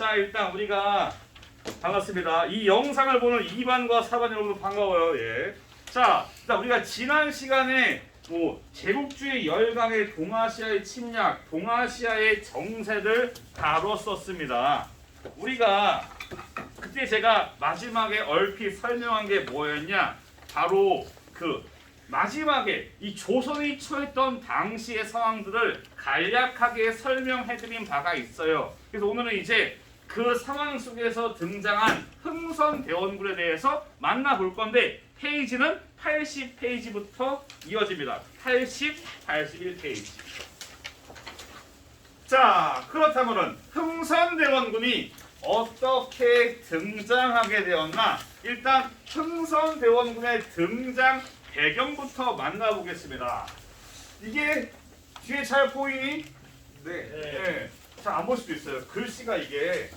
자, 일단 우리가 반갑습니다. 이 영상을 보는 2반과 4반 여러분 반가워요. 예. 자, 일단 우리가 지난 시간에 제국주의 열강의 동아시아의 침략, 동아시아의 정세를 다뤘었습니다. 우리가 그때 제가 마지막에 얼핏 설명한 게 뭐였냐? 바로 그 마지막에 이 조선이 처했던 당시의 상황들을 간략하게 설명해드린 바가 있어요. 그래서 오늘은 이제 그 상황 속에서 등장한 흥선대원군에 대해서 만나볼 건데 페이지는 80페이지부터 이어집니다. 80, 81페이지. 자, 그렇다면은 흥선대원군이 어떻게 등장하게 되었나? 일단 흥선대원군의 등장 배경부터 만나보겠습니다. 이게 뒤에 잘 보이니? 네. 잘 안 볼 수도 있어요. 글씨가 이게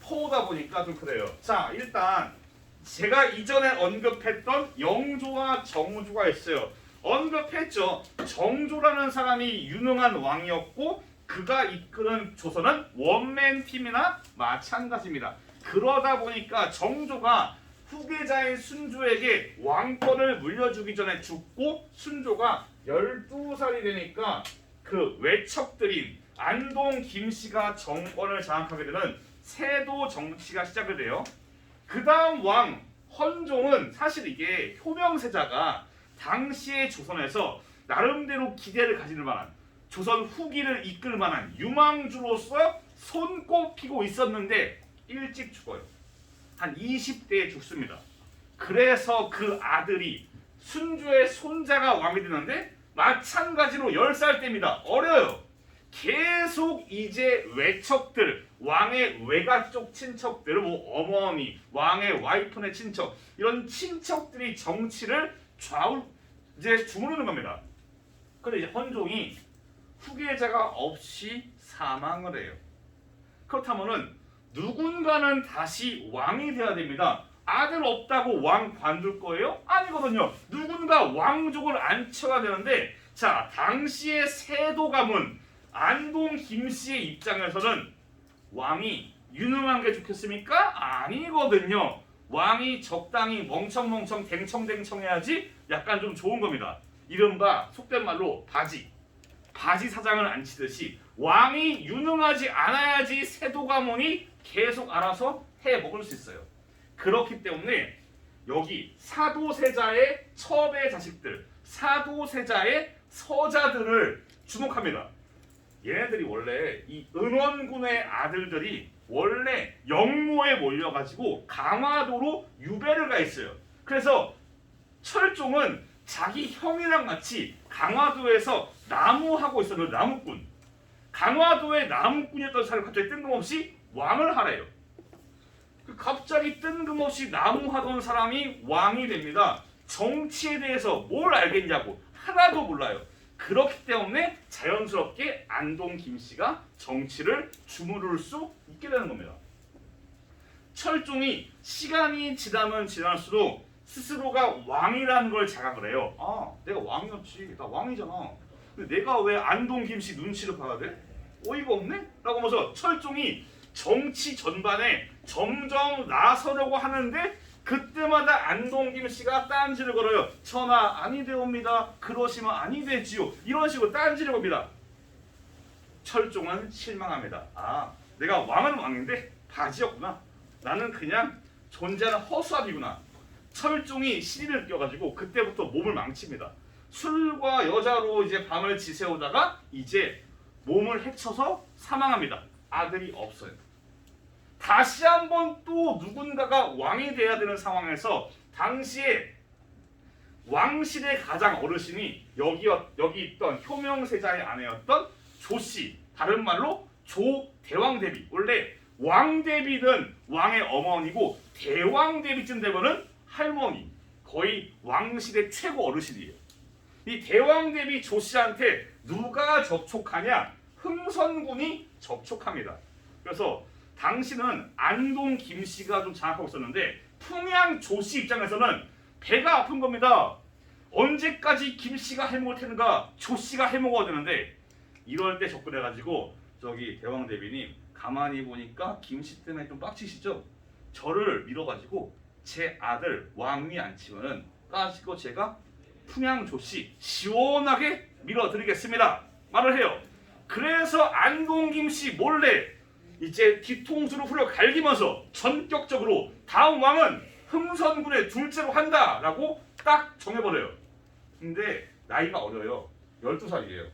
포다 보니까 좀 그래요. 자, 일단 제가 이전에 언급했던 영조와 정조가 있어요. 언급했죠. 정조라는 사람이 유능한 왕이었고 그가 이끄는 조선은 원맨팀이나 마찬가지입니다. 그러다 보니까 정조가 후계자인 순조에게 왕권을 물려주기 전에 죽고 순조가 12살이 되니까 그 외척들인 안동 김씨가 정권을 장악하게 되는 세도 정치가 시작이 돼요. 그 다음 왕 헌종은 사실 이게 효명세자가 당시의 조선에서 나름대로 기대를 가질 만한 조선 후기를 이끌 만한 유망주로서 손꼽히고 있었는데 일찍 죽어요. 한 20대에 죽습니다. 그래서 그 아들이 순조의 손자가 왕이 되는데 마찬가지로 10살 때입니다. 어려요. 계속 이제 외척들, 왕의 외가 쪽 친척들, 어머니, 왕의 와이프네 친척, 이런 친척들이 정치를 이제 주무르는 겁니다. 근데 이제 헌종이 후계자가 없이 사망을 해요. 그렇다면은 누군가는 다시 왕이 돼야 됩니다. 아들 없다고 왕 관둘 거예요? 아니거든요. 누군가 왕족을 앉혀야 되는데, 자, 당시의 세도 가문 안동 김씨의 입장에서는 왕이 유능한 게 좋겠습니까? 아니거든요. 왕이 적당히 멍청멍청 댕청댕청해야지 약간 좀 좋은 겁니다. 이른바 속된 말로 바지 사장을 안 치듯이 왕이 유능하지 않아야지 세도 가문이 계속 알아서 해 먹을 수 있어요. 그렇기 때문에 여기 사도세자의 첩의 자식들, 사도세자의 서자들을 주목합니다. 얘네들이 원래 이 은원군의 아들들이 원래 영모에 몰려가지고 강화도로 유배를 가 있어요. 그래서 철종은 자기 형이랑 같이 강화도에서 나무하고 있었는데 나무꾼. 강화도의 나무꾼이었던 사람이 갑자기 뜬금없이 왕을 하래요. 갑자기 뜬금없이 나무하던 사람이 왕이 됩니다. 정치에 대해서 뭘 알겠냐고 하나도 몰라요. 그렇기 때문에 자연스럽게 안동 김씨가 정치를 주무를 수 있게 되는 겁니다. 철종이 시간이 지나면 지날수록 스스로가 왕이라는 걸 자각을 해요. 아, 내가 왕이었지. 나 왕이잖아. 근데 내가 왜 안동 김씨 눈치를 봐야 돼? 어이가 없네? 라고 하면서 철종이 정치 전반에 점점 나서려고 하는데 그때마다 안동 김씨가 딴지를 걸어요. 전하 아니되옵니다. 그러시면 아니되지요. 이런 식으로 딴지를 겁니다. 철종은 실망합니다. 아, 내가 왕은 왕인데 바지였구나. 나는 그냥 존재하는 허수아비구나. 철종이 시리를 느껴가지고 그때부터 몸을 망칩니다. 술과 여자로 이제 밤을 지새우다가 이제 몸을 해쳐서 사망합니다. 아들이 없어요. 다시 한번 또 누군가가 왕이 돼야 되는 상황에서 당시에 왕실의 가장 어르신이 여기 있던 효명세자의 아내였던 조씨, 다른 말로 조대왕대비. 원래 왕대비는 왕의 어머니고 대왕대비쯤 되면은 할머니, 거의 왕실의 최고 어르신이에요. 이 대왕대비 조씨한테 누가 접촉하냐? 흥선군이 접촉합니다. 그래서 당시는 안동 김씨가 좀 장악하고 있었는데 풍양 조씨 입장에서는 배가 아픈 겁니다. 언제까지 김씨가 해먹을 테는가 조씨가 해먹어야 되는데 이럴 때 접근해가지고 저기 대왕대비님 가만히 보니까 김씨 때문에 좀 빡치시죠? 저를 밀어가지고 제 아들 왕위 앉히면은 까짓거 제가 풍양조씨 시원하게 밀어드리겠습니다. 말을 해요. 그래서 안동김씨 몰래 이제 뒤통수를 후려 갈기면서 전격적으로 다음 왕은 흥선군의 둘째로 한다라고 딱 정해버려요. 근데 나이가 어려요. 12살이에요.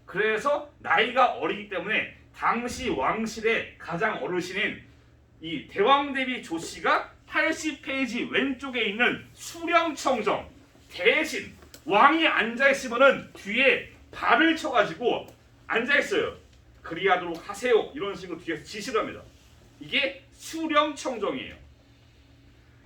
그래서 나이가 어리기 때문에 당시 왕실의 가장 어르신인 이 대왕대비 조씨가 80페이지 왼쪽에 있는 수령청정 대신 왕이 앉아있으면은 뒤에 발을 쳐가지고 앉아있어요. 그리하도록 하세요. 이런 식으로 뒤에서 지시를 합니다. 이게 수령청정이에요.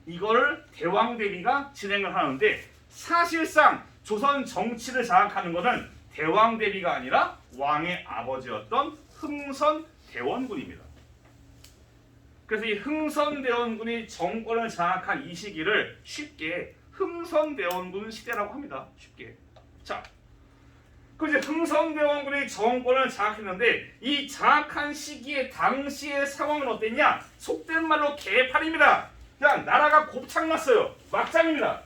이거를 대왕대비가 진행을 하는데 사실상 조선 정치를 장악하는 것은 대왕대비가 아니라 왕의 아버지였던 흥선대원군입니다. 그래서 이 흥선대원군이 정권을 장악한 이 시기를 쉽게 흥선대원군 시대라고 합니다. 쉽게. 자, 그 이제 흥선대원군이 정권을 장악했는데 이 장악한 시기에 당시의 상황은 어땠냐? 속된 말로 개판입니다. 그냥 나라가 곱창났어요. 막장입니다.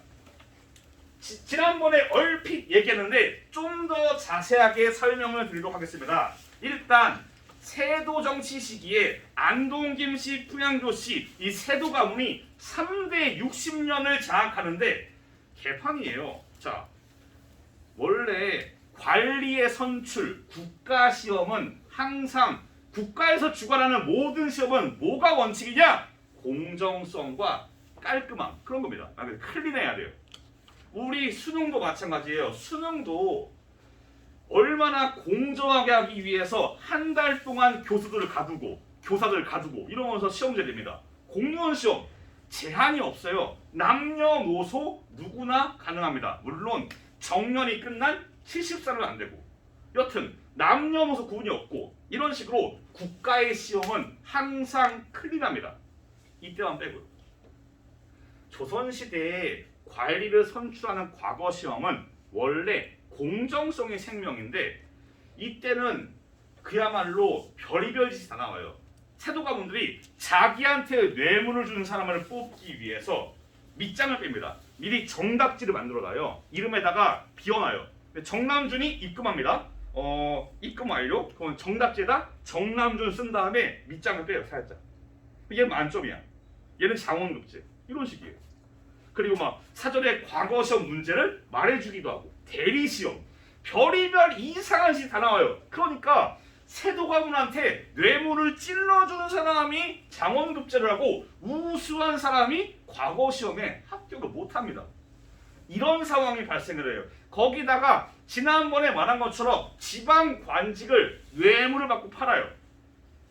지난번에 얼핏 얘기했는데 좀 더 자세하게 설명을 드리도록 하겠습니다. 일단 세도 정치 시기에 안동김씨, 풍양조씨 이 세도 가문이 3대 60년을 장악하는데 개판이에요. 자, 원래 관리의 선출, 국가시험은 항상 국가에서 주관하는 모든 시험은 뭐가 원칙이냐? 공정성과 깔끔함 그런 겁니다. 클린해야 돼요. 우리 수능도 마찬가지예요. 수능도 얼마나 공정하게 하기 위해서 한 달 동안 교사들을 가두고 이러면서 시험제 됩니다. 공무원 시험 제한이 없어요. 남녀노소 누구나 가능합니다. 물론 정년이 끝난 70살은 안 되고 여튼 남녀노소 구분이 없고 이런 식으로 국가의 시험은 항상 클린합니다. 이때만 빼고요. 조선시대에 관리를 선출하는 과거 시험은 원래 공정성의 생명인데 이때는 그야말로 별의별 짓이 다 나와요. 세도 가문들이 자기한테 뇌물을 주는 사람을 뽑기 위해서 밑장을 뺍니다. 미리 정답지를 만들어놔요. 이름에다가 비워놔요. 정남준이 입금합니다. 입금 완료. 그럼 정답지에다 정남준 쓴 다음에 밑장을 빼요. 살짝. 얘는 만점이야. 얘는 장원급제. 이런 식이에요. 그리고 막 사전에 과거 시험 문제를 말해주기도 하고 대리시험 별의별 이상한 짓이 다 나와요. 그러니까 세도 가문한테 뇌물을 찔러주는 사람이 장원급제를 하고 우수한 사람이 과거 시험에 합격을 못합니다. 이런 상황이 발생을 해요. 거기다가 지난번에 말한 것처럼 지방 관직을 뇌물을 받고 팔아요.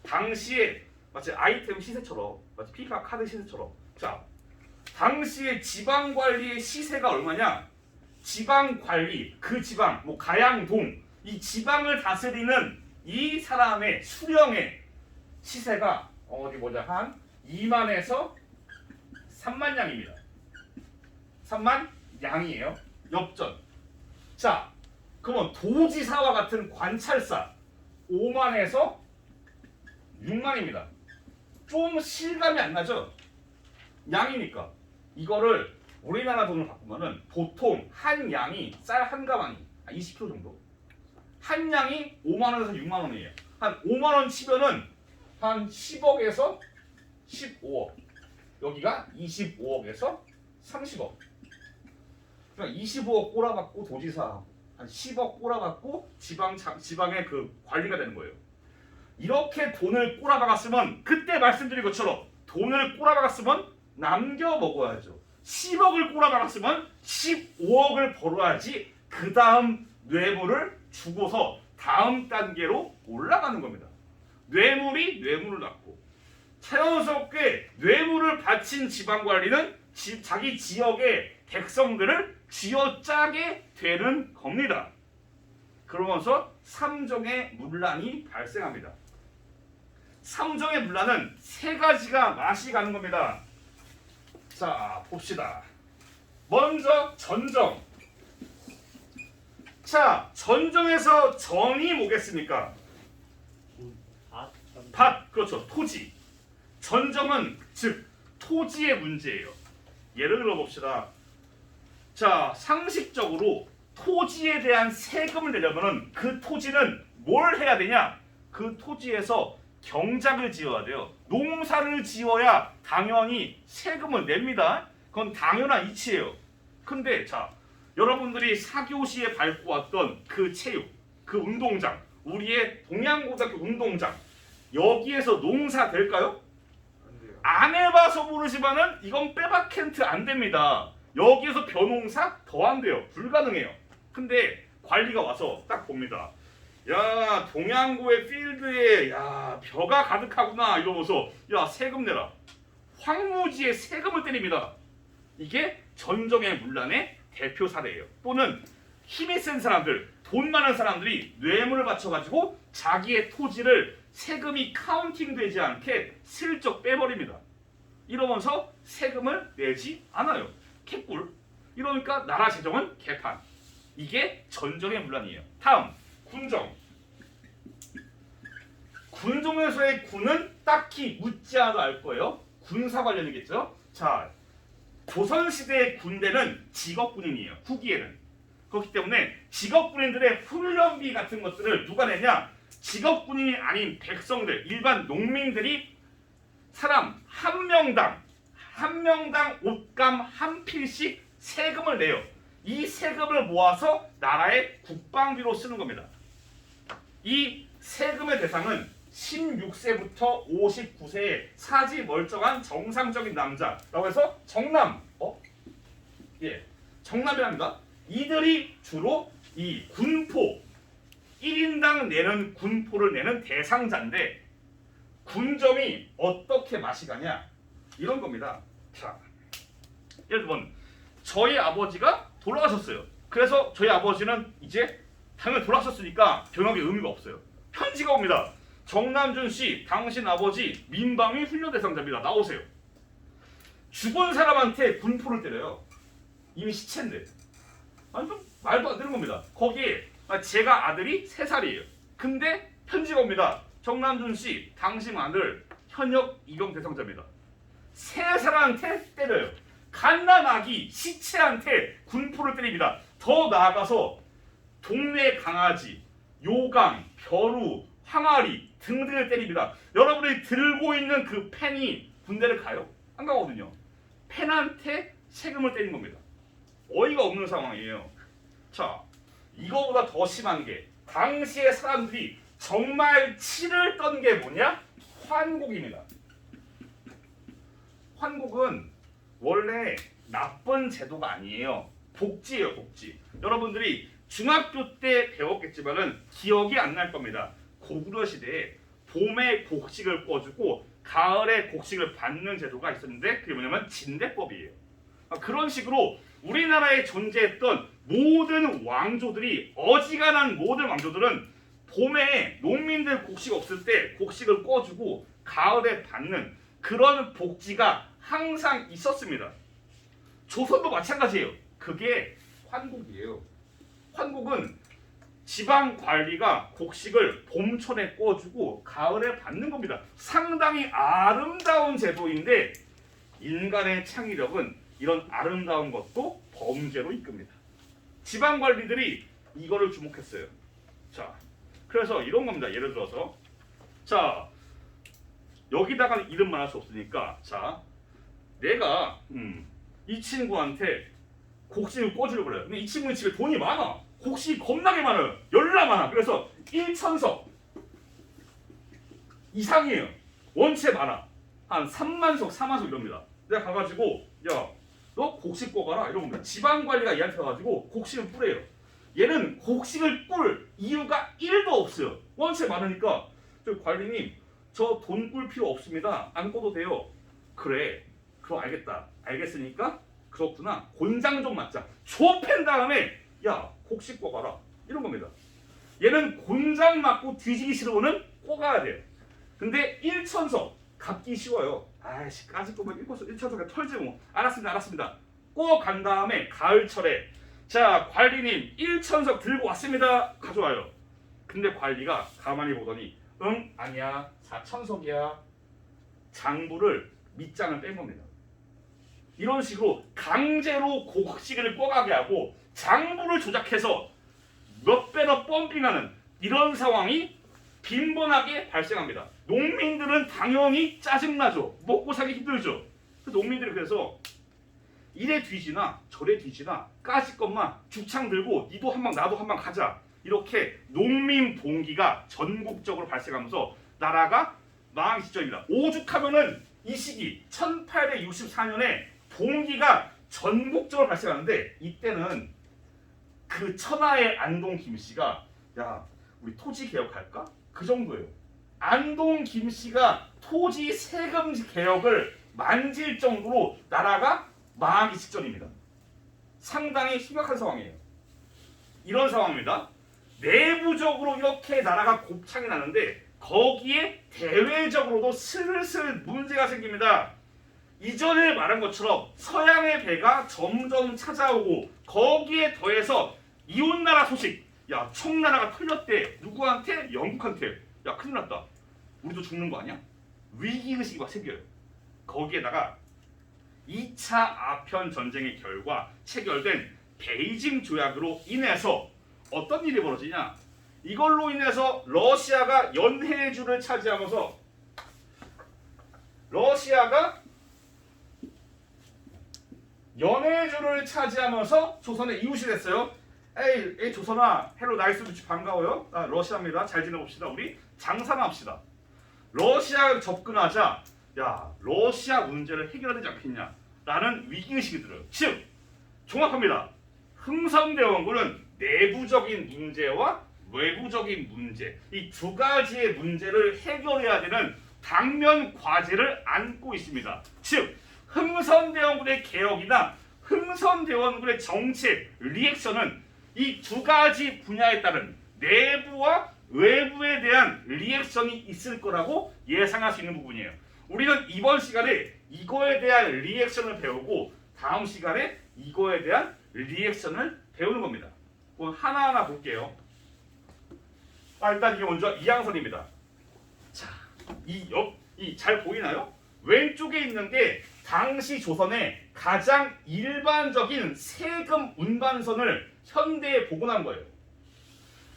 당시에 마치 아이템 시세처럼 마치 피카 카드 시세처럼 자 당시에 지방관리의 시세가 얼마냐? 지방관리, 그 지방, 뭐 가양동 이 지방을 다스리는 이 사람의 수령의 시세가 한 2만에서 3만 양입니다. 3만 양이에요. 엽전. 자, 그러면 도지사와 같은 관찰사 5만에서 6만입니다. 좀 실감이 안 나죠? 양이니까. 이거를 우리나라 돈을 바꾸면은 보통 한 양이 쌀 한 가방이 20kg 정도. 한 양이 5만 원에서 6만 원이에요. 한 5만 원 치면은 한 10억에서 15억. 여기가 25억에서 30억. 그러니까 25억 꼬라박고 도지사 한 10억 꼬라박고 지방의 그 관리가 되는 거예요. 이렇게 돈을 꼬라박았으면 그때 말씀드린 것처럼 돈을 꼬라박았으면 남겨 먹어야죠. 10억을 꼬라박았으면 15억을 벌어야지 그 다음 뇌물을 주고서 다음 단계로 올라가는 겁니다. 뇌물이 뇌물을 낳고 자연스럽게 뇌물을 바친 지방관리는 자기 지역의 백성들을 쥐어짜게 되는 겁니다. 그러면서 삼정의 문란이 발생합니다. 삼정의 문란은 세 가지가 맛이 가는 겁니다. 자, 봅시다. 먼저 전정. 자, 전정에서 정이 뭐겠습니까? 밭, 그렇죠. 토지. 전정은 즉 토지의 문제예요. 예를 들어 봅시다. 자, 상식적으로 토지에 대한 세금을 내려면은 그 토지는 뭘 해야 되냐? 그 토지에서 경작을 지어야 돼요. 농사를 지어야 당연히 세금을 냅니다. 그건 당연한 이치예요. 근데 자, 여러분들이 4교시에 밟고 왔던 그 체육, 그 운동장, 우리의 동양고등학교 운동장, 여기에서 농사 될까요? 안 해봐서 모르지만은 이건 빼박캔트 안 됩니다. 여기에서 벼농사 더 안 돼요. 불가능해요. 근데 관리가 와서 딱 봅니다. 야, 동양고의 필드에 야 벼가 가득하구나 이러면서 야 세금 내라. 황무지에 세금을 때립니다. 이게 전정의 문란의 대표 사례예요. 또는 힘이 센 사람들, 돈 많은 사람들이 뇌물을 바쳐가지고 자기의 토지를 세금이 카운팅되지 않게 슬쩍 빼버립니다. 이러면서 세금을 내지 않아요. 개꿀. 이러니까 나라 재정은 개판. 이게 전정의 문란이에요. 다음 군정. 군정에서의 군은 딱히 묻지 않아도 알 거예요. 군사 관련이겠죠. 자, 조선시대의 군대는 직업군인이에요. 후기에는. 그렇기 때문에 직업군인들의 훈련비 같은 것들을 누가 내냐? 직업군인이 아닌 백성들, 일반 농민들이 사람 한 명당 옷감 한 필씩 세금을 내요. 이 세금을 모아서 나라의 국방비로 쓰는 겁니다. 이 세금의 대상은 16세부터 59세의 사지 멀쩡한 정상적인 남자라고 해서 정남, 정남이랍니다. 이들이 주로 이 군포, 1인당 내는 군포를 내는 대상자인데 군정이 어떻게 맛이 가냐? 이런 겁니다. 자, 예를 들면 저희 아버지가 돌아가셨어요. 그래서 저희 아버지는 이제 당연히 돌아가셨으니까 병역의 의미가 없어요. 편지가 옵니다. 정남준 씨, 당신 아버지 민방위 훈련 대상자입니다. 나오세요. 죽은 사람한테 군포를 때려요. 이미 시체인데. 완전 말도 안 되는 겁니다. 거기에 제가 아들이 3살이에요. 근데 편지가 옵니다. 정남준 씨, 당신 아들 현역 입영 대상자입니다. 3살한테 때려요. 갓난아기 시체한테 군포를 때립니다. 더 나아가서 동네 강아지, 요강, 벼루, 항아리 등등을 때립니다. 여러분이 들고 있는 그 펜이 군대를 가요? 안 가거든요. 펜한테 세금을 때린 겁니다. 어이가 없는 상황이에요. 자, 이거보다 더 심한 게 당시의 사람들이 정말 치를 떤 게 뭐냐? 환곡입니다. 환곡은 원래 나쁜 제도가 아니에요. 복지예요, 복지. 여러분들이 중학교 때 배웠겠지만은 기억이 안 날 겁니다. 고구려 시대에 봄에 곡식을 꿔주고 가을에 곡식을 받는 제도가 있었는데 그게 뭐냐면 진대법이에요. 그런 식으로 우리나라에 존재했던 모든 왕조들이, 어지간한 모든 왕조들은 봄에 농민들 곡식 없을 때 곡식을 꿔주고 가을에 받는 그런 복지가 항상 있었습니다. 조선도 마찬가지예요. 그게 환곡이에요. 환곡은 지방 관리가 곡식을 봄철에 꿔주고 가을에 받는 겁니다. 상당히 아름다운 제도인데 인간의 창의력은 이런 아름다운 것도 범죄로 이끕니다. 지방 관리들이 이거를 주목했어요. 자, 그래서 이런 겁니다. 예를 들어서 자, 여기다가 이름만 할 수 없으니까 자, 내가 이 친구한테 곡식을 꿔주려고 그래요. 근데 이 친구는 집에 돈이 많아. 곡식이 겁나게 많아요. 열나 많아. 그래서 1천석 이상이에요. 원체 많아. 한 3만석, 4만석 이럽니다. 내가 가가지고 야, 너 곡식 꿔가라 이러면 겁니다. 지방관리가 얘한테 가가지고 곡식을 뿌려요. 얘는 곡식을 꿀 이유가 1도 없어요. 원체 많으니까 저 관리님 저 돈 꿀 필요 없습니다. 안 꿔도 돼요. 그래. 그럼 알겠다. 알겠으니까 그렇구나. 곤장 좀 맞자. 좁힌 다음에 야 곡식 꿔가라 이런 겁니다. 얘는 곤장 맞고 뒤지기 싫으면은 꿔가야 돼요. 근데 1천석 갖기 쉬워요. 아이씨 까짓 거면 1천석에 털지 뭐. 알았습니다. 꿔 간 다음에 가을철에 자 관리님 1천석 들고 왔습니다. 가져와요. 근데 관리가 가만히 보더니 응 아니야 4천석이야. 장부를 밑장을 뺀 겁니다. 이런 식으로 강제로 곡식을 꿔가게 하고 장부를 조작해서 몇 배로 펌핑하는 이런 상황이 빈번하게 발생합니다. 농민들은 당연히 짜증나죠. 먹고 살기 힘들죠. 농민들이 그래서 이래 뒤지나 저래 뒤지나 까짓 것만 죽창 들고 니도 한 방 나도 한 방 가자. 이렇게 농민 봉기가 전국적으로 발생하면서 나라가 망하기 직전입니다. 오죽하면은 이 시기 1864년에 봉기가 전국적으로 발생하는데 이때는 그 천하의 안동 김씨가 야 우리 토지 개혁할까? 그 정도예요. 안동 김씨가 토지 세금 개혁을 만질 정도로 나라가 망하기 직전입니다. 상당히 심각한 상황이에요. 이런 상황입니다. 내부적으로 이렇게 나라가 곱창이 나는데 거기에 대외적으로도 슬슬 문제가 생깁니다. 이전에 말한 것처럼 서양의 배가 점점 찾아오고 거기에 더해서 이웃나라 소식. 야 청나라가 털렸대. 누구한테? 영국한테. 야 큰일 났다. 우리도 죽는 거 아니야? 위기의식이 막 생겨요. 거기에다가 2차 아편 전쟁의 결과 체결된 베이징 조약으로 인해서 어떤 일이 벌어지냐? 이걸로 인해서 러시아가 연해주를 차지하면서 조선의 이웃이 됐어요. 에이 조선아, 헬로 나이스 부치 반가워요. 나 러시아입니다. 잘 지내봅시다. 우리 장사나 합시다. 러시아 접근하자 야 러시아 문제를 해결해야 되지 않겠냐 라는 위기의식이 들어요. 즉 종합합니다. 흥선대원군은 내부적인 문제와 외부적인 문제 이 두 가지의 문제를 해결해야 되는 당면 과제를 안고 있습니다. 즉 흥선대원군의 개혁이나 흥선대원군의 정책 리액션은 이 두 가지 분야에 따른 내부와 외부에 대한 리액션이 있을 거라고 예상할 수 있는 부분이에요. 우리는 이번 시간에 이거에 대한 리액션을 배우고 다음 시간에 이거에 대한 리액션을 배우는 겁니다. 그럼 하나하나 볼게요. 일단 이게 먼저 이항선입니다. 자, 이 잘 보이나요? 왼쪽에 있는 게 당시 조선의 가장 일반적인 세금 운반선을 현대에 복원한 거예요.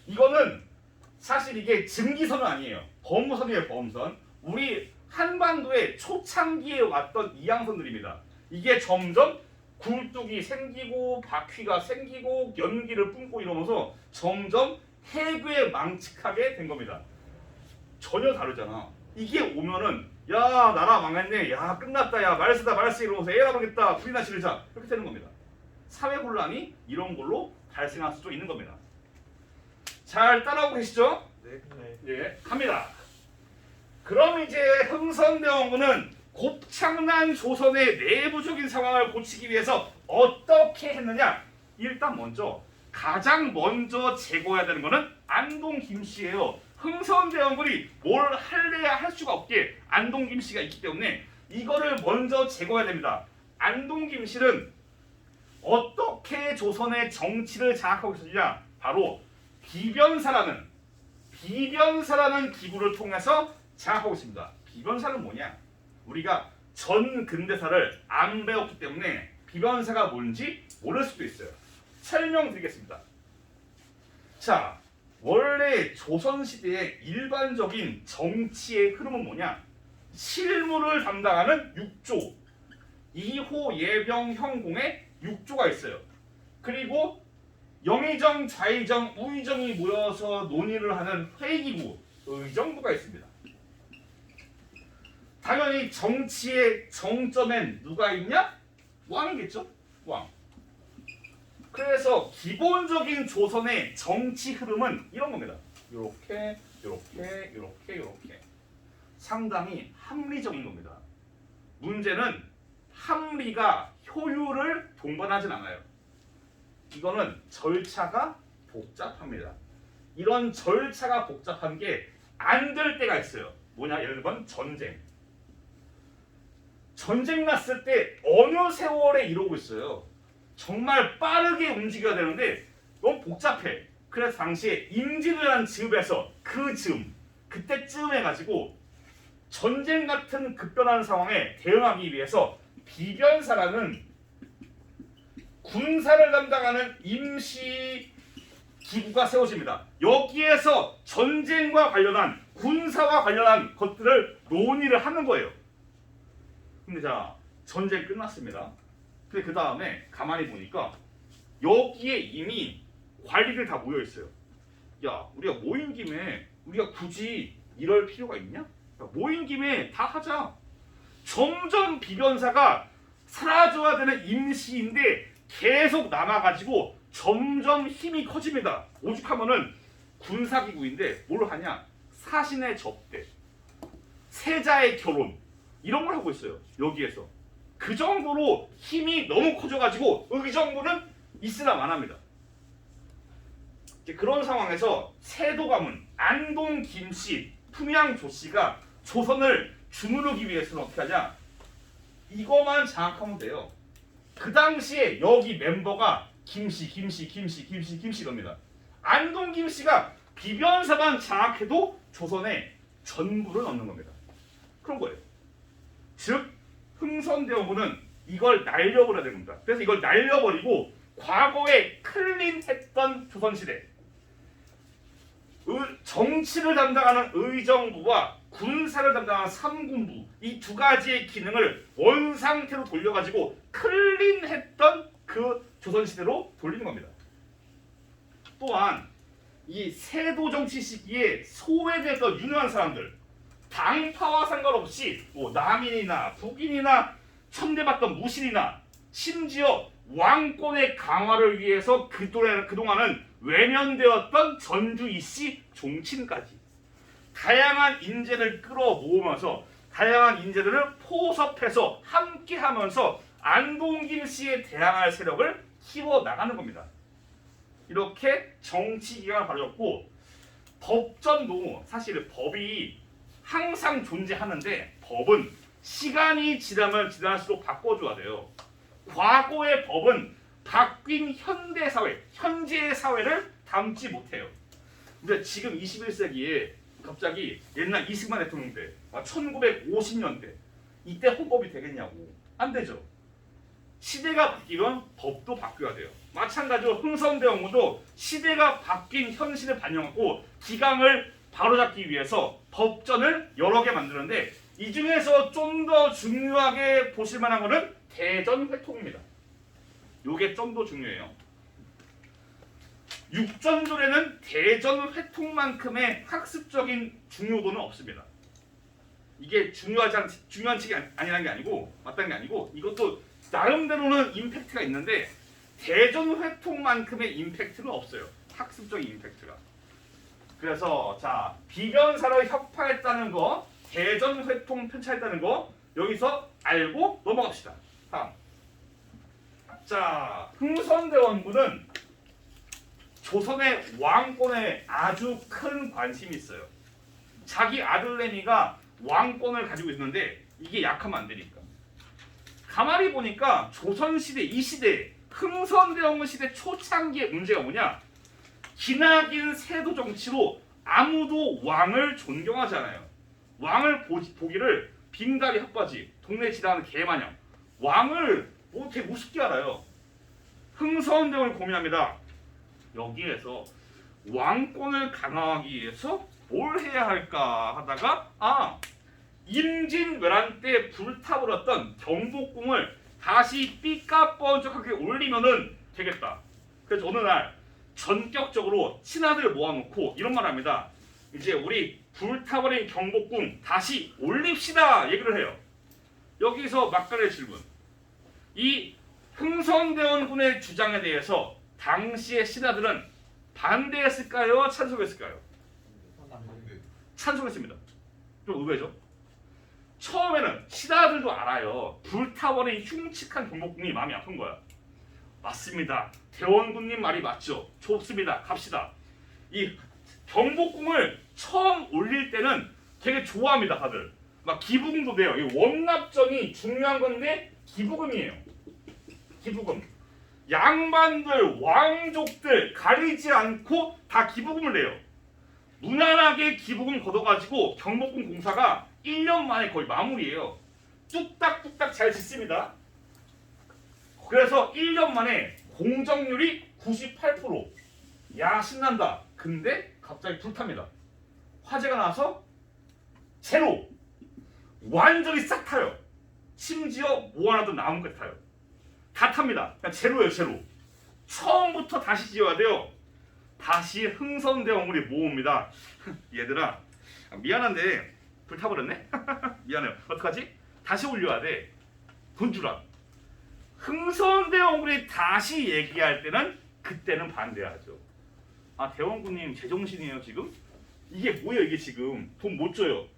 이거는 사실 이게 증기선은 아니에요. 범선이에요, 범선. 우리 한반도의 초창기에 왔던 이항선들입니다. 이게 점점 굴뚝이 생기고 바퀴가 생기고 연기를 뿜고 이러면서 점점 해괴에 망측하게 된 겁니다. 전혀 다르잖아. 이게 오면은 야 나라 망했네, 야 끝났다, 야 말쓰다 말쓰 이러면서 에라 망했다, 불이나 지르자 이렇게 되는 겁니다. 사회 혼란이 이런 걸로 발생할 수도 있는 겁니다. 잘 따라오고 계시죠? 네. 예, 갑니다. 그럼 이제 흥선대원군은 곱창난 조선의 내부적인 상황을 고치기 위해서 어떻게 했느냐? 일단 가장 먼저 제거해야 되는 거는 안동 김씨예요. 흥선대원군이 뭘 할래야 할 수가 없게 안동 김씨가 있기 때문에 이거를 먼저 제거해야 됩니다. 안동 김씨는 어떻게 조선의 정치를 장악하고 있었느냐? 바로 비변사라는 기구를 통해서 장악하고 있습니다. 비변사는 뭐냐? 우리가 전 근대사를 안 배웠기 때문에 비변사가 뭔지 모를 수도 있어요. 설명드리겠습니다. 자, 원래 조선시대의 일반적인 정치의 흐름은 뭐냐? 실무를 담당하는 6조, 2호 예병 형공의 6조가 있어요. 그리고 영의정, 좌의정, 우의정이 모여서 논의를 하는 회의기구, 의정부가 있습니다. 당연히 정치의 정점엔 누가 있냐? 왕이겠죠? 왕. 그래서 기본적인 조선의 정치 흐름은 이런 겁니다. 이렇게 상당히 합리적인 겁니다. 문제는 합리가 효율을 동반하진 않아요. 이거는 절차가 복잡합니다. 이런 절차가 복잡한 게 안 될 때가 있어요. 뭐냐? 예를 들면 전쟁 났을 때 어느 세월에 이러고 있어요. 정말 빠르게 움직여야 되는데 너무 복잡해. 그래서 당시에 임진왜란 즈음에서 그때쯤 해가지고 전쟁 같은 급변하는 상황에 대응하기 위해서 비변사라는 군사를 담당하는 임시 기구가 세워집니다. 여기에서 전쟁과 관련한 군사와 관련한 것들을 논의를 하는 거예요. 근데 자, 전쟁 끝났습니다. 근데 그 다음에 가만히 보니까 여기에 이미 관리들 다 모여 있어요. 야, 우리가 모인 김에 우리가 굳이 이럴 필요가 있냐? 야, 모인 김에 다 하자. 점점 비변사가 사라져야 되는 임시인데 계속 남아가지고 점점 힘이 커집니다. 오죽하면은 군사기구인데 뭘 하냐? 사신의 접대, 세자의 결혼 이런 걸 하고 있어요. 여기에서 그 정도로 힘이 너무 커져가지고 의정부는 있으나 마나합니다. 그런 상황에서 세도 가문 안동 김씨, 품양 조씨가 조선을 주무르기 위해서는 어떻게 하냐? 이거만 장악하면 돼요. 그 당시에 여기 멤버가 김씨 이럽니다. 안동 김씨가 비변사만 장악해도 조선에 전부를 얻는 겁니다. 그런 거예요. 즉 흥선대원군은 이걸 날려버려야 됩니다. 그래서 이걸 날려버리고 과거에 클린했던 조선시대 정치를 담당하는 의정부와 군사를 담당하는 삼군부 이 두 가지의 기능을 원상태로 돌려가지고 클린했던 그 조선시대로 돌리는 겁니다. 또한 이 세도 정치 시기에 소외되었던 유능한 사람들 당파와 상관없이 뭐 남인이나 북인이나 천대받던 무신이나 심지어 왕권의 강화를 위해서 그동안은 외면되었던 전주 이씨 종친까지 다양한 인재를 끌어모으면서 다양한 인재들을 포섭해서 함께하면서 안동 김씨에 대항할 세력을 키워나가는 겁니다. 이렇게 정치기관을 벌였고 법전도 사실 법이 항상 존재하는데 법은 시간이 지나면 지날수록 바꿔줘야 돼요. 과거의 법은 바뀐 현대사회, 현재의 사회를 담지 못해요. 근데 지금 21세기에 갑자기 옛날 이승만 대통령 때 1950년대 이때 헌법이 되겠냐고. 안 되죠. 시대가 바뀌면 법도 바뀌어야 돼요. 마찬가지로 흥선대원군도 시대가 바뀐 현실을 반영하고 기강을 바로잡기 위해서 법전을 여러 개 만드는데 이 중에서 좀 더 중요하게 보실 만한 것은 대전회통입니다. 요게 좀 더 중요해요. 육전조례는 대전회통만큼의 학습적인 중요도는 없습니다. 이게 중요한 책이 아니라는 게 아니고 맞다는 게 아니고 이것도 나름대로는 임팩트가 있는데 대전회통만큼의 임팩트는 없어요. 학습적인 임팩트가. 그래서 자 비변사를 혁파했다는 거, 대전회통 편찬했다는 거 여기서 알고 넘어갑시다. 다음. 자 흥선대원군은 조선의 왕권에 아주 큰 관심이 있어요. 자기 아들 내미가 왕권을 가지고 있는데 이게 약하면 안 되니까. 가만히 보니까 조선시대 이 시대 흥선대원군 시대 초창기의 문제가 뭐냐? 기나긴 세도 정치로 아무도 왕을 존경하지 않아요. 왕을 보기를 빙다리 핫바지, 동네 지나가는 개마냥 왕을 되게 우습게 알아요. 흥선대원을 고민합니다. 여기에서 왕권을 강화하기 위해서 뭘 해야 할까 하다가 임진왜란 때 불타버렸던 경복궁을 다시 삐까뻔쩍하게 올리면은 되겠다. 그래서 어느 날 전격적으로 친아들 모아놓고 이런 말 합니다. 이제 우리 불타버린 경복궁 다시 올립시다 얘기를 해요. 여기서 막간의 질문. 이 흥선대원군의 주장에 대해서 당시의 신하들은 반대했을까요? 찬성했을까요? 찬성했습니다. 좀 의외죠? 처음에는 신하들도 알아요. 불타버린 흉측한 경복궁이 마음이 아픈 거야. 맞습니다. 대원군님 말이 맞죠. 좋습니다. 갑시다. 이 경복궁을 처음 올릴 때는 되게 좋아합니다. 다들. 막 기부금도 돼요. 이 원납정이 중요한 건데 기부금이에요. 기부금. 양반들, 왕족들 가리지 않고 다 기부금을 내요. 무난하게 기부금 걷어가지고 경복궁 공사가 1년 만에 거의 마무리예요. 뚝딱뚝딱 잘 짓습니다. 그래서 1년 만에 공정률이 98%. 야, 신난다. 근데 갑자기 불탑니다. 화재가 나서 제로. 완전히 싹 타요. 심지어 뭐 하나도 남은 것 타요. 다 탑니다. 그냥 제로예요, 제로. 처음부터 다시 지어야 돼요. 다시 흥선대원군이 모읍니다. 얘들아, 미안한데 불타버렸네? 미안해요. 어떡하지? 다시 올려야 돼. 돈 주라. 흥선대원군이 다시 얘기할 때는 그때는 반대하죠. 아, 대원군님 제정신이에요 지금? 이게 뭐예요 이게 지금? 돈 못 줘요.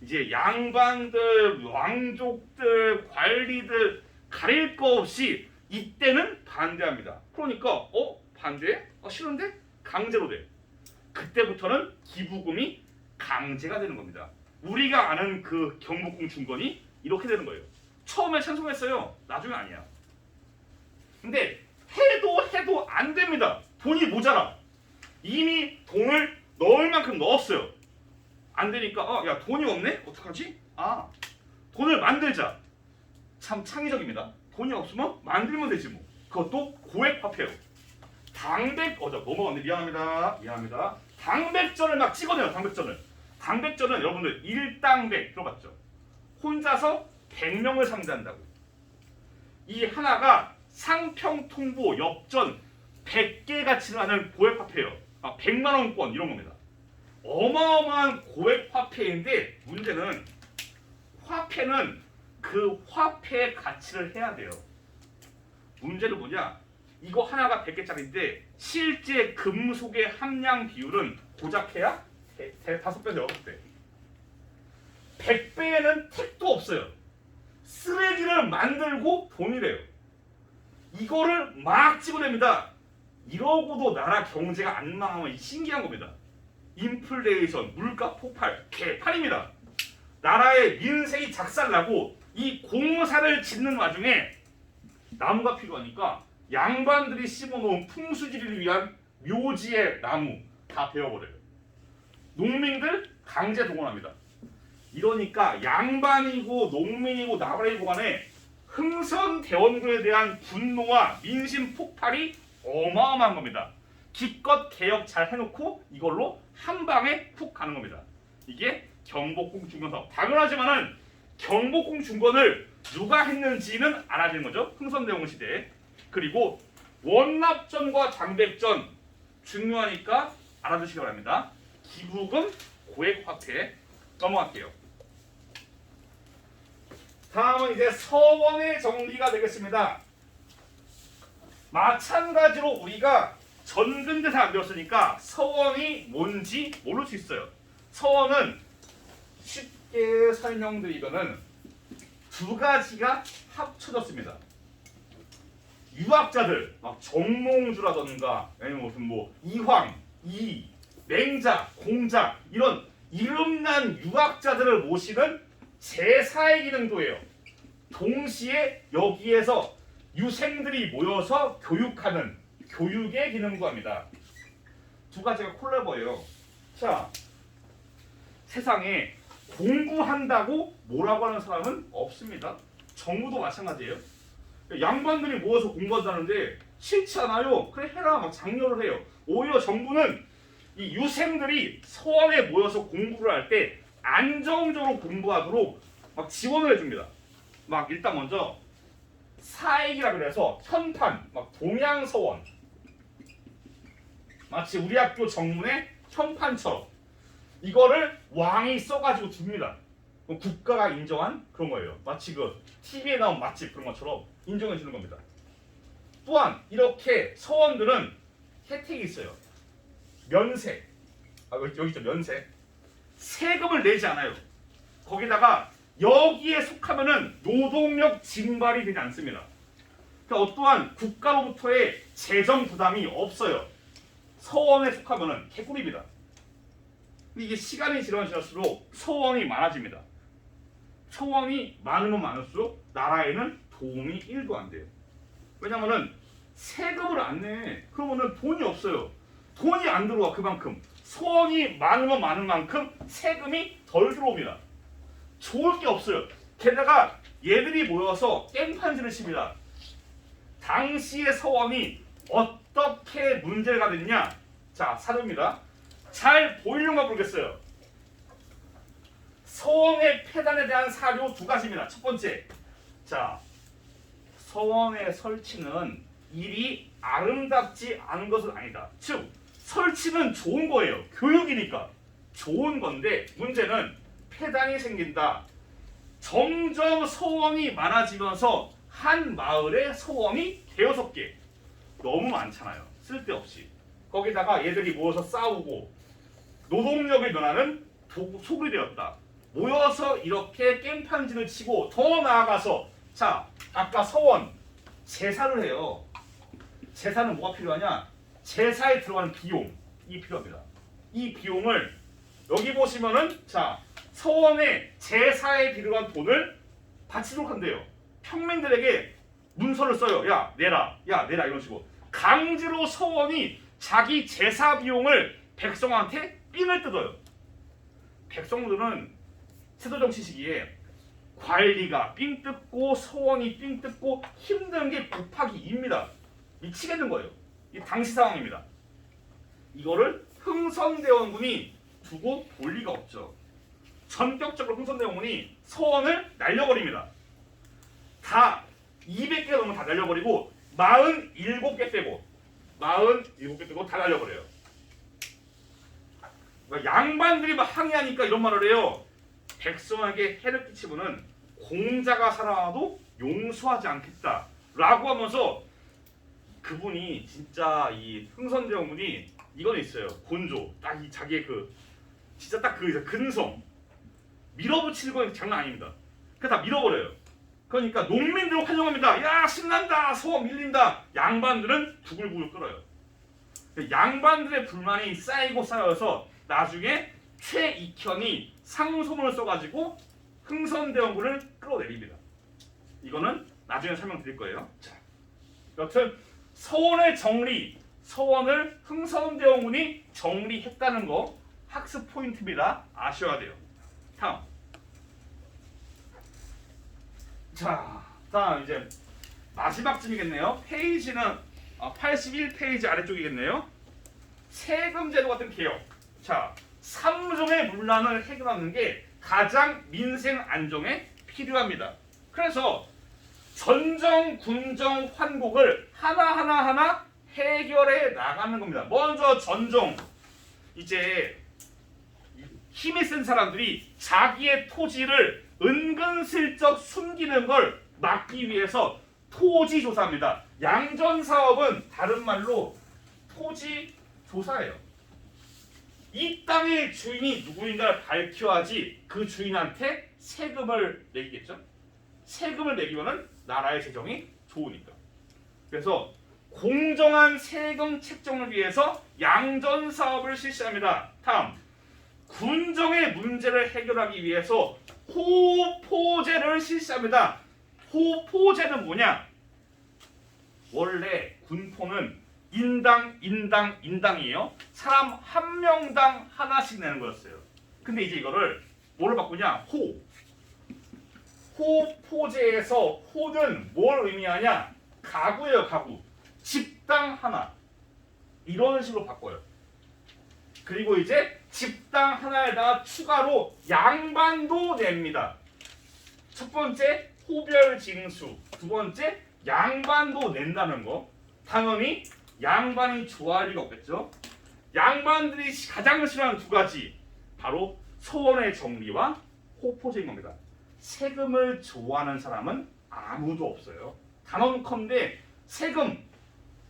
이제 양반들, 왕족들, 관리들 가릴 거 없이 이때는 반대합니다. 그러니까 반대? 싫은데? 강제로 돼. 그때부터는 기부금이 강제가 되는 겁니다. 우리가 아는 그 경복궁 중건이 이렇게 되는 거예요. 처음에 찬송했어요. 나중에 아니야. 근데 해도 안 됩니다. 돈이 모자라. 이미 돈을 넣을 만큼 넣었어요. 안 되니까 야 돈이 없네? 어떡하지? 돈을 만들자. 참 창의적입니다. 돈이 없으면 만들면 되지 뭐. 그것도 고액 화폐요. 넘어갔네. 미안합니다. 당백전을 막 찍어내요. 당백전은 여러분들 일당백 들어봤죠? 혼자서 100명을 상대한다고. 이 하나가 상평통보 엽전 100개 가치를 하는 고액 화폐예요. 100만 원권 이런 겁니다. 어마어마한 고액 화폐인데 문제는 화폐는 그 화폐의 가치를 해야 돼요. 문제는 뭐냐? 이거 하나가 100개짜리인데 실제 금속의 함량 비율은 고작해야 5배에서 6배. 100배에는 택도 없어요. 쓰레기를 만들고 돈이래요. 이거를 막 찍어냅니다. 이러고도 나라 경제가 안 망하면 신기한 겁니다. 인플레이션, 물가 폭발, 개판입니다. 나라의 민생이 작살나고 이 공사를 짓는 와중에 나무가 필요하니까 양반들이 심어놓은 풍수지리를 위한 묘지의 나무 다 베어버려요. 농민들 강제 동원합니다. 이러니까 양반이고 농민이고 나발이고 간에 흥선대원군에 대한 분노와 민심 폭발이 어마어마한 겁니다. 기껏 개혁 잘 해놓고 이걸로 한 방에 푹 가는 겁니다. 이게 경복궁 중건 사업. 당연하지만은 경복궁 중건을 누가 했는지는 알아야 되는 거죠. 흥선대원군 시대에. 그리고 원납전과 장백전 중요하니까 알아두시기 바랍니다. 기부금, 고액화폐 넘어갈게요. 다음은 이제 서원의 정리가 되겠습니다. 마찬가지로 우리가 전근대사 안 배웠으니까 서원이 뭔지 모를 수 있어요. 서원은 쉽게 설명드리면은 두 가지가 합쳐졌습니다. 유학자들, 막 정몽주라던가 아니면 무슨 뭐 이황, 이, 맹자, 공자 이런 이름난 유학자들을 모시는 제사의 기능도예요. 동시에 여기에서 유생들이 모여서 교육하는 교육의 기능도 합니다. 두 가지가 콜라보예요. 자, 세상에 공부한다고 뭐라고 하는 사람은 없습니다. 정부도 마찬가지예요. 양반들이 모여서 공부한다는데 싫지 않아요. 그래 해라 막 장려를 해요. 오히려 정부는 이 유생들이 서원에 모여서 공부를 할 때 안정적으로 공부하도록 막 지원을 해줍니다. 막 일단 먼저 사익이라 그래서 현판, 막 동양서원 마치 우리 학교 정문의 현판처럼 이거를 왕이 써가지고 줍니다. 국가가 인정한 그런 거예요. 마치 그 TV에 나온 맛집 그런 것처럼 인정해 주는 겁니다. 또한 이렇게 서원들은 혜택이 있어요. 면세, 여기 있죠 면세. 세금을 내지 않아요. 거기다가 여기에 속하면은 노동력 징발이 되지 않습니다. 그러니까 어떠한 국가로부터의 재정 부담이 없어요. 서원에 속하면은 개꿀입니다. 근데 이게 시간이 지날수록 서원이 많아집니다. 서원이 많으면 많을수록 나라에는 도움이 1도 안 돼요. 왜냐면은 세금을 안 내. 그러면은 돈이 없어요. 돈이 안 들어와 그만큼. 서원이 많으면 많은 만큼 세금이 덜 들어옵니다. 좋을 게 없어요. 게다가 얘들이 모여서 깽판지를 칩니다. 당시의 서원이 어떻게 문제가 됐냐? 자, 사료입니다. 잘 보이려면 모르겠어요. 서원의 폐단에 대한 사료 두 가지입니다. 첫 번째, 자, 서원의 설치는 일이 아름답지 않은 것은 아니다. 즉, 설치는 좋은 거예요. 교육이니까 좋은 건데 문제는 폐단이 생긴다. 점점 서원이 많아지면서 한 마을에 서원이 대여섯 개. 너무 많잖아요. 쓸데없이. 거기다가 얘들이 모여서 싸우고 노동력의 변화는 소홀이 되었다. 모여서 이렇게 깽판지를 치고 더 나아가서 자, 아까 서원 제사를 해요. 제사는 뭐가 필요하냐? 제사에 들어가는 비용이 필요합니다. 이 비용을 여기 보시면은 자, 서원의 제사에 필요한 돈을 바치도록 한대요. 평민들에게 문서를 써요. 야 내라, 야 내라 이런 식으로 강제로 서원이 자기 제사 비용을 백성한테 삥을 뜯어요. 백성들은 세도정치 시기에 관리가 삥 뜯고 서원이 삥 뜯고 힘든 게 곱하기 2입니다. 미치겠는 거예요. 이 당시 상황입니다. 이거를 흥선대원군이 두고 볼 리가 없죠. 전격적으로 흥선대원군이 서원을 날려버립니다. 다 200개 넘으면 다 날려버리고 47개 빼고 다 날려버려요. 그러니까 양반들이 막 항의하니까 이런 말을 해요. 백성에게 해를 끼치면은 공자가 살아도 용서하지 않겠다 라고 하면서 그분이 진짜 이 흥선대원군이 이건 있어요. 곤조 딱 이 자기의 그 진짜 딱 그 근성 밀어붙이는 건 장난 아닙니다. 그냥 다 밀어버려요. 그러니까 농민들 환영합니다. 야 신난다 서원 밀린다. 양반들은 부글부글 끓어요. 양반들의 불만이 쌓이고 쌓여서 나중에 최익현이 상소문을 써가지고 흥선대원군을 끌어내립니다. 이거는 나중에 설명드릴 거예요. 자, 여튼 서원의 정리, 서원을 흥선대원군이 정리했다는 거 학습 포인트입니다. 아셔야 돼요. 다음. 자, 다음 이제 마지막쯤이겠네요. 페이지는 81페이지 아래쪽이겠네요. 세금제도 같은 개혁. 자, 삼종의 문란을 해결하는 게 가장 민생 안정에 필요합니다. 그래서 전정, 군정, 환곡을 하나 해결해 나가는 겁니다. 먼저 전정. 이제 힘이 센 사람들이 자기의 토지를 은근슬쩍 숨기는 걸 막기 위해서 토지 조사입니다. 양전 사업은 다른 말로 토지 조사예요. 이 땅의 주인이 누구인가를 밝혀야지 그 주인한테 세금을 매기겠죠. 세금을 매기면은 나라의 재정이 좋으니까. 그래서 공정한 세금 책정을 위해서 양전 사업을 실시합니다. 다음, 군정의 문제를 해결하기 위해서 호포제를 실시합니다. 호포제는 뭐냐? 원래 군포는 인당이에요. 사람 한 명당 하나씩 내는 거였어요. 근데 이제 이거를 뭐로 바꾸냐? 호포제에서 호는 뭘 의미하냐? 가구예요, 가구. 집당 하나. 이런 식으로 바꿔요. 그리고 이제 집당 하나에다가 추가로 양반도 냅니다. 첫 번째 호별징수, 두 번째 양반도 낸다는 거. 당연히 양반이 좋아할 리가 없겠죠. 양반들이 가장 싫어하는 두 가지, 바로 서원의 정리와 호포제인 겁니다. 세금을 좋아하는 사람은 아무도 없어요. 단언컨대 세금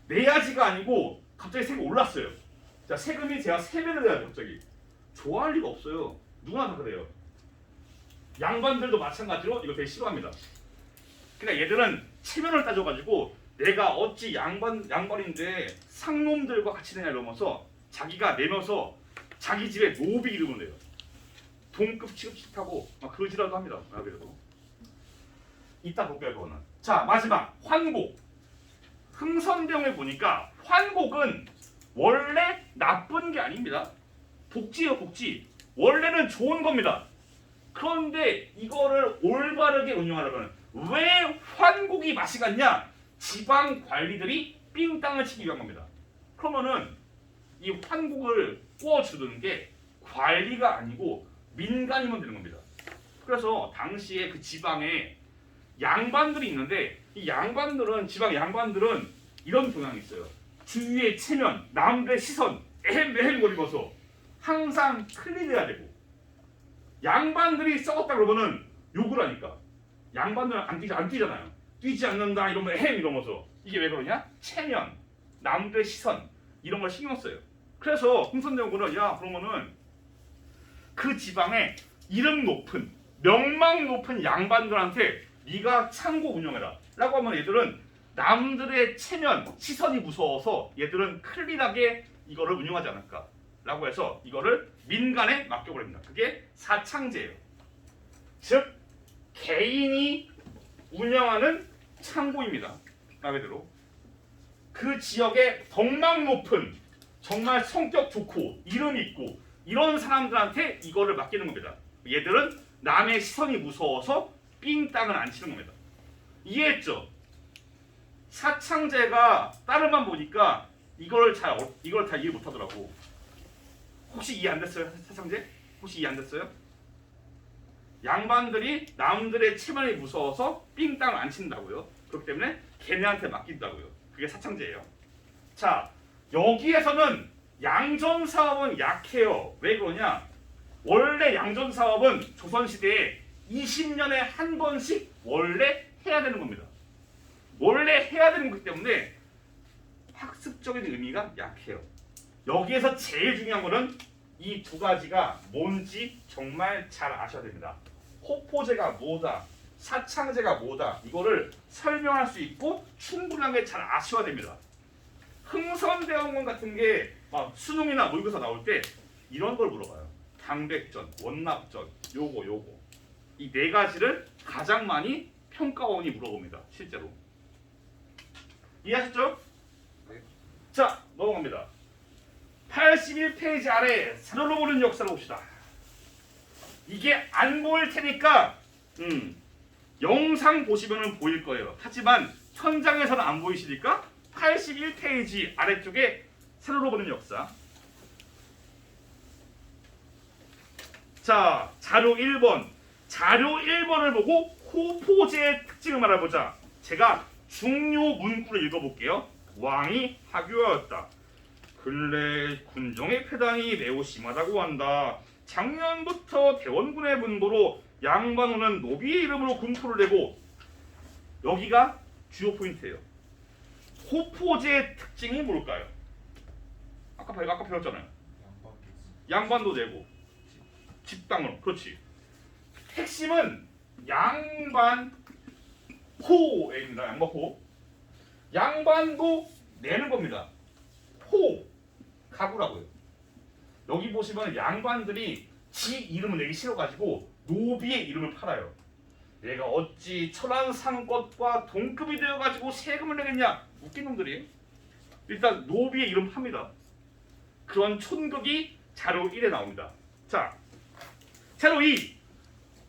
내야지가 아니고 갑자기 세금이 올랐어요. 자, 세금이 제가 3배를 내야 돼요. 갑자기. 좋아할 리가 없어요. 누구나 다 그래요. 양반들도 마찬가지로 이거 되게 싫어합니다. 그러니까 얘들은 체면을 따져가지고 내가 어찌 양반인데 상놈들과 같이 내냐 이러면서 자기가 내면서 자기 집에 노비 이름을 내요. 동급 취급식하고 막 그러지라도 합니다. 그래도 이따 볼게요. 그거는. 자, 마지막 환곡. 흥선대원에 보니까 환곡은 원래 나쁜 게 아닙니다. 복지예요, 복지. 원래는 좋은 겁니다. 그런데 이거를 올바르게 운영하려면 왜 환국이 맛이 갔냐? 지방 관리들이 삥땅을 치기 위한 겁니다. 그러면은 이 환국을 구워주는 게 관리가 아니고 민간이면 되는 겁니다. 그래서 당시에 그 지방에 양반들이 있는데 이 양반들은 지방 양반들은 이런 경향이 있어요. 주위의 체면, 남들의 시선, 에헴거리면서 항상 클린해야 되고 양반들이 썩었다 그러면은 욕을 하니까 양반들은 안 뛰잖아요. 뛰지 않는다 이러면 에헴 이러면서 이게 왜 그러냐? 체면, 남들의 시선 이런 걸 신경 써요. 그래서 흥선대원군은 야 그러면은 그 지방에 이름 높은 명망 높은 양반들한테 네가 창고 운영해라 라고 하면 얘들은 남들의 체면, 시선이 무서워서 얘들은 클린하게 이거를 운영하지 않을까 라고 해서 이거를 민간에 맡겨버립니다. 그게 사창제예요. 즉 개인이 운영하는 창고입니다. 말 그대로 그 지역에 덕망 높은 정말 성격 좋고 이름 있고 이런 사람들한테 이거를 맡기는 겁니다. 얘들은 남의 시선이 무서워서 삥땅을 안 치는 겁니다. 이해했죠? 사창제가 딸만 보니까 이걸 다 이해 못하더라고. 혹시 이해 안 됐어요? 사창제? 혹시 이해 안 됐어요? 양반들이 남들의 체면이 무서워서 삥땅을 안 친다고요. 그렇기 때문에 걔네한테 맡긴다고요. 그게 사창제예요. 자, 여기에서는 양전사업은 약해요. 왜 그러냐? 원래 양전사업은 조선시대에 20년에 한 번씩 원래 해야 되는 겁니다. 원래 해야 되는 거기 때문에 학습적인 의미가 약해요. 여기에서 제일 중요한 거는 이 두 가지가 뭔지 정말 잘 아셔야 됩니다. 호포제가 뭐다, 사창제가 뭐다 이거를 설명할 수 있고 충분하게 잘 아셔야 됩니다. 흥선대원군 같은 게 막 수능이나 모의고사 나올 때 이런 걸 물어봐요. 당백전, 원납전, 요거 이 네 가지를 가장 많이 평가원이 물어봅니다. 실제로 이해하셨죠? 네. 자 넘어갑니다. 81페이지 아래 사료로 보는 역사를 봅시다. 이게 안 보일 테니까 영상 보시면 보일 거예요. 하지만 현장에서는 안 보이시니까 81페이지 아래쪽에 사료로 보는 역사. 자, 자료 1번. 자료 1번을 보고 호포제의 특징을 알아보자. 제가 중요 문구를 읽어볼게요. 왕이 하교하였다. 근래 군정의 폐단이 매우 심하다고 한다. 작년부터 대원군의 분보로 양반호는 노비의 이름으로 군포를 내고 여기가 주요 포인트예요. 호포제의 특징이 뭘까요? 아까 배웠잖아요. 양반도 내고 집당으로 그렇지. 핵심은 양반호입니다. 양반호. 양반도 내는 겁니다. 호 가구라고요. 여기 보시면 양반들이 지 이름을 내기 싫어가지고 노비의 이름을 팔아요. 내가 어찌 천안상것과 동급이 되어가지고 세금을 내겠냐? 웃긴 놈들이에요. 일단 노비의 이름 팝니다. 그런 촌극이 자료 1에 나옵니다. 자, 자료 2.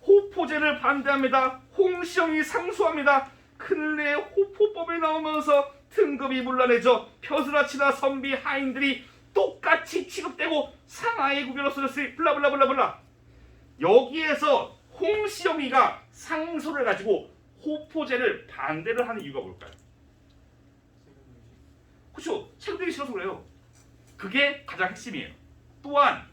호포제를 반대합니다. 홍시영이 상소합니다. 근래 호포법이 나오면서 등급이 문란해져 벼슬아치나 선비 하인들이 똑같이 취급되고 상하의 구별 없어졌으니 블라블라블라블라. 여기에서 홍시영이가 상소를 가지고 호포제를 반대를 하는 이유가 뭘까요? 그렇죠. 세금내기 싫어서 그래요. 그게 가장 핵심이에요. 또한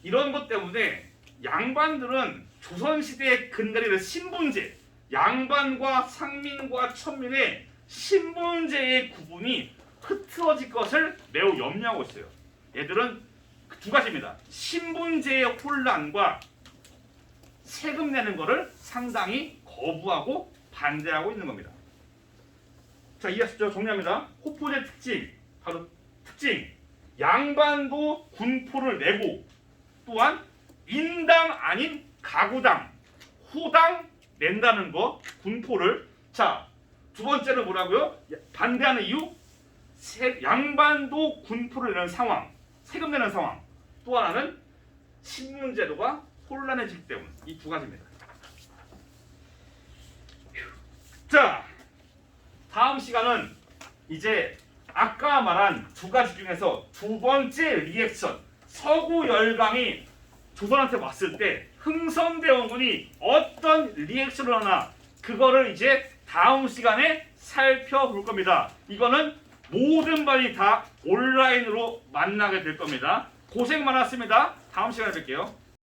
이런 것 때문에 양반들은 조선시대의 근간이 신분제, 양반과 상민과 천민의 신분제의 구분이 흐트러질 것을 매우 염려하고 있어요. 얘들은 두 가지입니다. 신분제의 혼란과 세금 내는 것을 상당히 거부하고 반대하고 있는 겁니다. 자, 이해하셨죠? 정리합니다. 호포제 특징, 바로 특징. 양반도 군포를 내고 또한 인당 아닌 가구당, 호당 낸다는 거, 군포를. 자, 두 번째는 뭐라고요? 반대하는 이유? 양반도 군포를 내는 상황, 세금 내는 상황. 또 하나는 신분제도가 혼란해지기 때문. 이 두 가지입니다. 자, 다음 시간은 이제 아까 말한 두 가지 중에서 두 번째 리액션, 서구 열강이 조선한테 왔을 때 흥선대원군이 어떤 리액션을 하나, 그거를 이제 다음 시간에 살펴볼 겁니다. 이거는 모든 반이 다 온라인으로 만나게 될 겁니다. 고생 많았습니다. 다음 시간에 뵐게요.